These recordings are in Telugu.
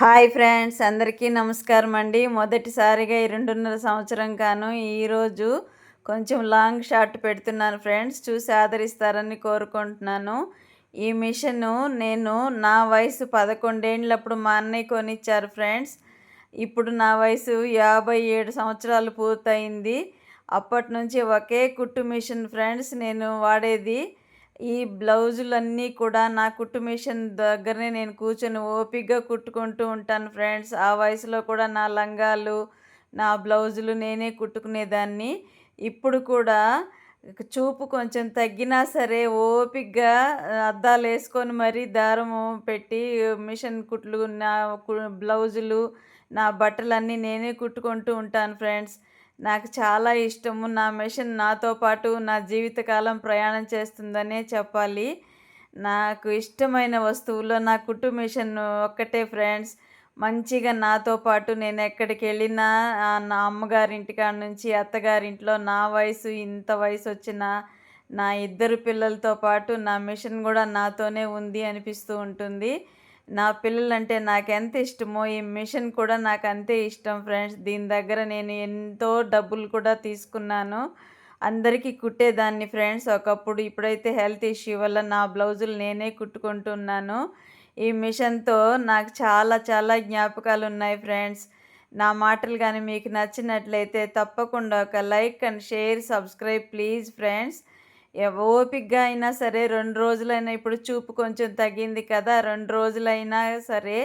హాయ్ ఫ్రెండ్స్, అందరికీ నమస్కారం అండి. మొదటిసారిగా ఈ 2.5 సంవత్సరం గాను ఈరోజు కొంచెం లాంగ్ షాట్ పెడుతున్నాను ఫ్రెండ్స్. చూసి ఆదరిస్తారని కోరుకుంటున్నాను. ఈ మిషను నేను నా వయసు 11 ఏండ్లప్పుడు మా అన్నయ్య కొనిచ్చారు ఫ్రెండ్స్. ఇప్పుడు నా వయసు 57 సంవత్సరాలు పూర్తయింది. అప్పటి నుంచి ఒకే కుట్టు మిషన్ ఫ్రెండ్స్ నేను వాడేది. ఈ బ్లౌజులన్నీ కూడా నా కుట్టు మిషన్ దగ్గరనే నేను కూర్చొని ఓపికగా కుట్టుకుంటూ ఉంటాను ఫ్రెండ్స్. ఆ వయసులో కూడా నా లంగాలు, నా బ్లౌజులు నేనే కుట్టుకునేదాన్ని. ఇప్పుడు కూడా చూపు కొంచెం తగ్గినా సరే ఓపికగా అద్దాలేసుకొని మరీ దారము పెట్టి మిషన్ కుట్లు నా బ్లౌజులు, నా బట్టలన్నీ నేనే కుట్టుకుంటూ ఉంటాను ఫ్రెండ్స్. నాకు చాలా ఇష్టము. నా మెషిన్ నాతో పాటు నా జీవితకాలం ప్రయాణం చేస్తుందనే చెప్పాలి. నాకు ఇష్టమైన వస్తువుల్లో నా కుట్టు మిషన్ ఒక్కటే ఫ్రెండ్స్. మంచిగా నాతో పాటు నేను ఎక్కడికెళ్ళినా నా అమ్మగారింటికాడ నుంచి అత్తగారింట్లో నా వయసు ఇంత వయసొచ్చినా నా ఇద్దరు పిల్లలతో పాటు నా మిషన్ గూడా నాతోనే ఉంది అనిపిస్తూ ఉంటుంది. నా పిల్లలంటే నాకెంత ఇష్టమో ఈ మిషన్ కూడా నాకంతే ఇష్టం ఫ్రెండ్స్. దీని దగ్గర నేను ఎంతో డబ్బులు కూడా తీసుకున్నాను. అందరికీ కుట్టేదాన్ని ఫ్రెండ్స్ ఒకప్పుడు. ఇప్పుడైతే హెల్త్ ఇష్యూ వల్ల నా బ్లౌజులు నేనే కుట్టుకుంటున్నాను. ఈ మిషన్‌తో నాకు చాలా చాలా జ్ఞాపకాలున్నాయి ఫ్రెండ్స్. నా మాటలు గాని మీకు నచ్చినట్లయితే తప్పకుండా ఒక like and share, subscribe please friends. ఓపికగా అయినా సరే 2 రోజులైనా ఇప్పుడు చూపు కొంచెం తగ్గింది కదా! 2 రోజులైనా సరే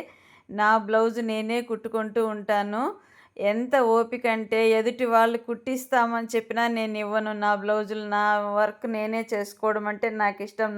నా బ్లౌజు నేనే కుట్టుకుంటూ ఉంటాను. ఎంత ఓపిక అంటే ఎదుటి వాళ్ళు కుట్టిస్తామని చెప్పినా నేనివ్వను. నా బ్లౌజులు నా వర్క్ నేనే చేసుకోవడం అంటే నాకిష్టం.